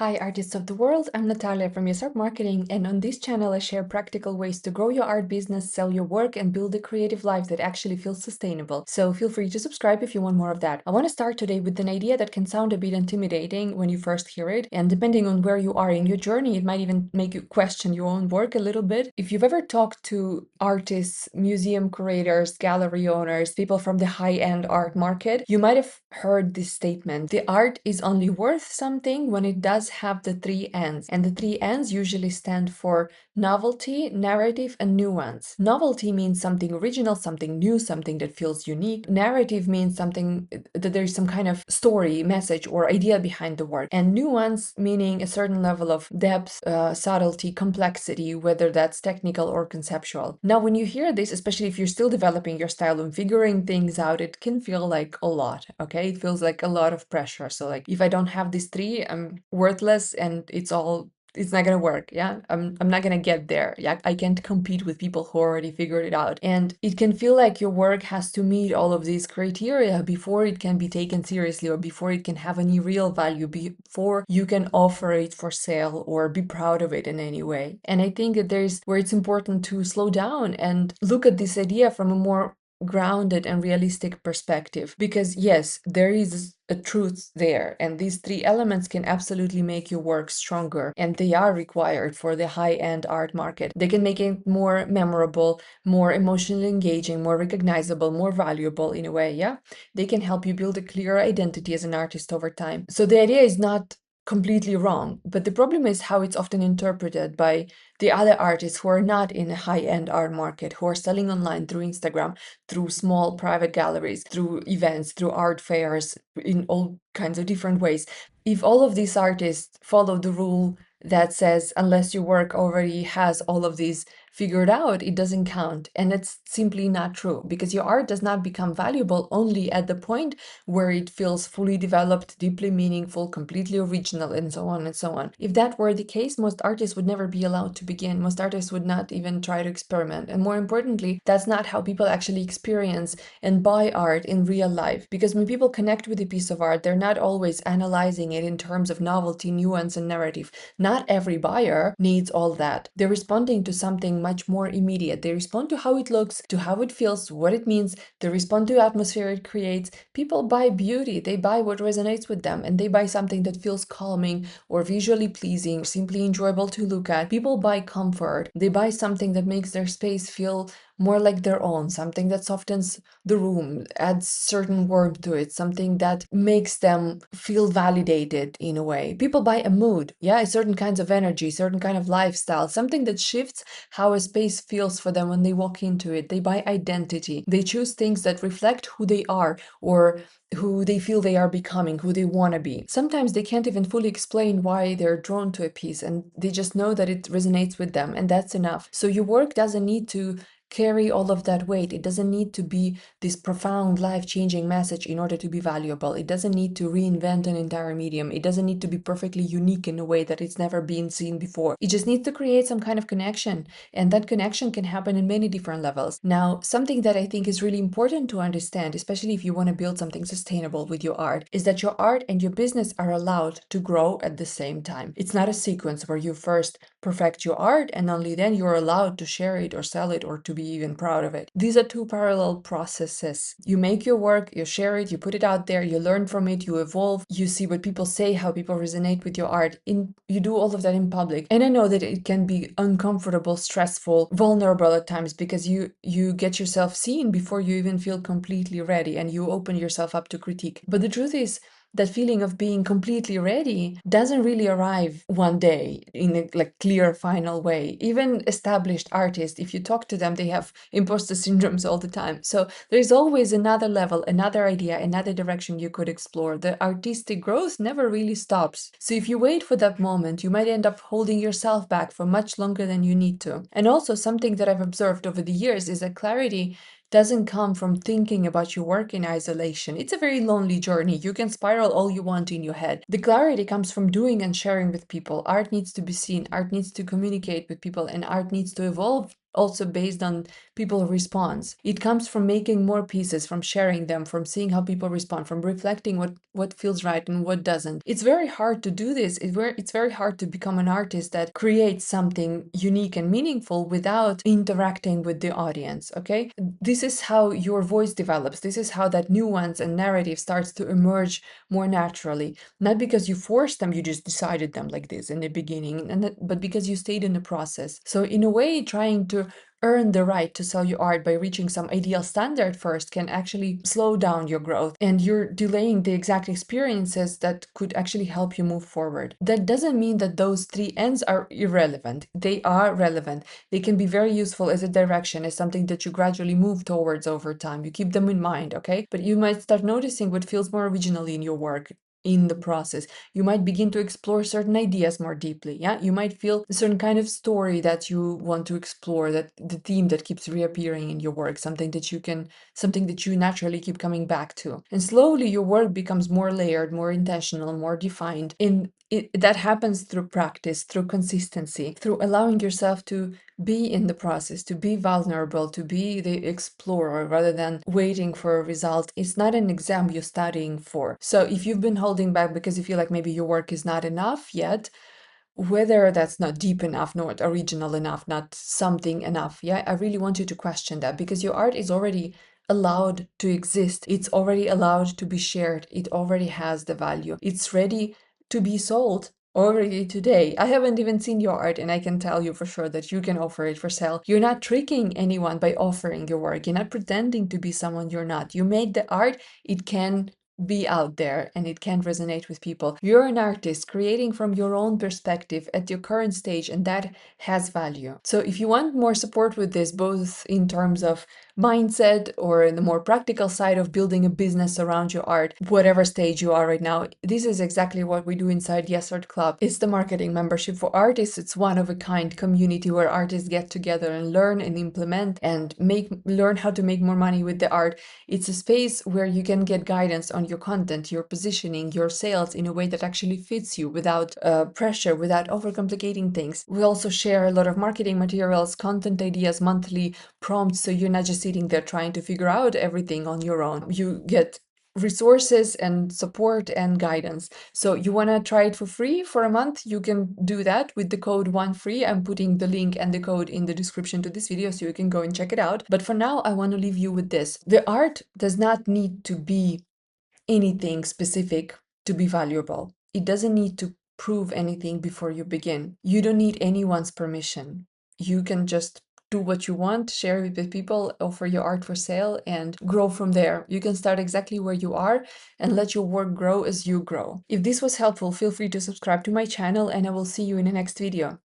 Hi, artists of the world. I'm Natalia from Art Marketing, and on this channel, I share practical ways to grow your art business, sell your work, and build a creative life that actually feels sustainable. So feel free to subscribe if you want more of that. I want to start today with an idea that can sound a bit intimidating when you first hear it, and depending on where you are in your journey, it might even make you question your own work a little bit. If you've ever talked to artists, museum curators, gallery owners, people from the high-end art market, you might have heard this statement: the art is only worth something when it does have the three N's. And the three N's usually stand for novelty, narrative, and nuance. Novelty means something original, something new, something that feels unique. Narrative means something that there's some kind of story, message, or idea behind the work. And nuance meaning a certain level of depth, subtlety, complexity, whether that's technical or conceptual. Now, when you hear this, especially if you're still developing your style and figuring things out, it can feel like a lot, okay? It feels like a lot of pressure. So like, if I don't have these three, I'm worthless and it's not gonna work. Yeah, I'm not gonna get there. Yeah, I can't compete with people who already figured it out. And it can feel like your work has to meet all of these criteria before it can be taken seriously, or before it can have any real value, before you can offer it for sale or be proud of it in any way. And I think that there's where it's important to slow down and look at this idea from a more grounded and realistic perspective, because yes, there is a truth there, and these three elements can absolutely make your work stronger, and they are required for the high-end art market. They can make it more memorable, more emotionally engaging, more recognizable, more valuable in a way. Yeah, they can help you build a clearer identity as an artist over time. So the idea is not completely wrong, but the problem is how it's often interpreted by the other artists who are not in a high-end art market, who are selling online through Instagram, through small private galleries, through events, through art fairs, in all kinds of different ways. If all of these artists follow the rule that says unless your work already has all of these figured out, it doesn't count. And it's simply not true, because your art does not become valuable only at the point where it feels fully developed, deeply meaningful, completely original, and so on and so on. If that were the case, most artists would never be allowed to begin. Most artists would not even try to experiment. And more importantly, that's not how people actually experience and buy art in real life. Because when people connect with a piece of art, they're not always analyzing it in terms of novelty, nuance, and narrative. Not every buyer needs all that. They're responding to something much more immediate. They respond to how it looks, to how it feels, what it means. They respond to the atmosphere it creates. People buy beauty. They buy what resonates with them, and they buy something that feels calming or visually pleasing or simply enjoyable to look at. People buy comfort. They buy something that makes their space feel more like their own, something that softens the room, adds certain warmth to it, something that makes them feel validated in a way. People buy a mood, yeah, certain kinds of energy, certain kind of lifestyle, something that shifts how a space feels for them when they walk into it. They buy identity. They choose things that reflect who they are, or who they feel they are becoming, who they want to be. Sometimes they can't even fully explain why they're drawn to a piece, and they just know that it resonates with them, and that's enough. So your work doesn't need to carry all of that weight. It doesn't need to be this profound, life-changing message in order to be valuable. It doesn't need to reinvent an entire medium. It doesn't need to be perfectly unique in a way that it's never been seen before. It just needs to create some kind of connection, and that connection can happen in many different levels. Now, something that I think is really important to understand, especially if you want to build something sustainable with your art, is that your art and your business are allowed to grow at the same time. It's not a sequence where you first perfect your art and only then you're allowed to share it or sell it or to be even proud of it. These are two parallel processes. You make your work, you share it, you put it out there, you learn from it, you evolve, you see what people say, how people resonate with your art. You do all of that in public. And I know that it can be uncomfortable, stressful, vulnerable at times, because you get yourself seen before you even feel completely ready, and you open yourself up to critique. But the truth is, that feeling of being completely ready doesn't really arrive one day in a clear final way. Even established artists, if you talk to them, they have imposter syndromes all the time. So there's always another level, another idea, another direction you could explore. The artistic growth never really stops. So if you wait for that moment, you might end up holding yourself back for much longer than you need to. And also, something that I've observed over the years is that clarity doesn't come from thinking about your work in isolation. It's a very lonely journey. You can spiral all you want in your head. The clarity comes from doing and sharing with people. Art needs to be seen, art needs to communicate with people, and art needs to evolve also based on people response. It comes from making more pieces, from sharing them, from seeing how people respond, from reflecting what feels right and what doesn't. It's very hard to do this. It's very hard to become an artist that creates something unique and meaningful without interacting with the audience, okay? This is how your voice develops. This is how that nuance and narrative starts to emerge more naturally. Not because you forced them, you just decided them like this in the beginning, but because you stayed in the process. So in a way, trying to earn the right to sell your art by reaching some ideal standard first can actually slow down your growth, and you're delaying the exact experiences that could actually help you move forward. That doesn't mean that those three ends are irrelevant. They are relevant. They can be very useful as a direction, as something that you gradually move towards over time. You keep them in mind, okay? But you might start noticing what feels more originally in your work in the process. You might begin to explore certain ideas more deeply. Yeah, you might feel a certain kind of story that you want to explore, that the theme that keeps reappearing in your work, something that you naturally keep coming back to. And slowly your work becomes more layered, more intentional, more defined. That happens through practice, through consistency, through allowing yourself to be in the process, to be vulnerable, to be the explorer rather than waiting for a result. It's not an exam you're studying for. So if you've been holding back because you feel like maybe your work is not enough yet, whether that's not deep enough, not original enough, not something enough, yeah, I really want you to question that, because your art is already allowed to exist. It's already allowed to be shared. It already has the value. It's ready to be sold already today. I haven't even seen your art, and I can tell you for sure that you can offer it for sale. You're not tricking anyone by offering your work. You're not pretending to be someone you're not. You made the art, it can be out there and it can resonate with people. You're an artist creating from your own perspective at your current stage, and that has value. So if you want more support with this, both in terms of mindset or the more practical side of building a business around your art, whatever stage you are right now, this is exactly what we do inside the ArtClub. It's the marketing membership for artists. It's one of a kind community where artists get together and learn and implement and learn how to make more money with the art. It's a space where you can get guidance on your content, your positioning, your sales in a way that actually fits you without pressure, without overcomplicating things. We also share a lot of marketing materials, content ideas, monthly prompts, so you're not just sitting there trying to figure out everything on your own. You get resources and support and guidance. So you want to try it for free for a month, you can do that with the code ONEFREE. I'm putting the link and the code in the description to this video so you can go and check it out. But for now, I want to leave you with this. The art does not need to be anything specific to be valuable. It doesn't need to prove anything before you begin. You don't need anyone's permission. You can just do what you want, share it with people, offer your art for sale, and grow from there. You can start exactly where you are and let your work grow as you grow. If this was helpful, feel free to subscribe to my channel, and I will see you in the next video.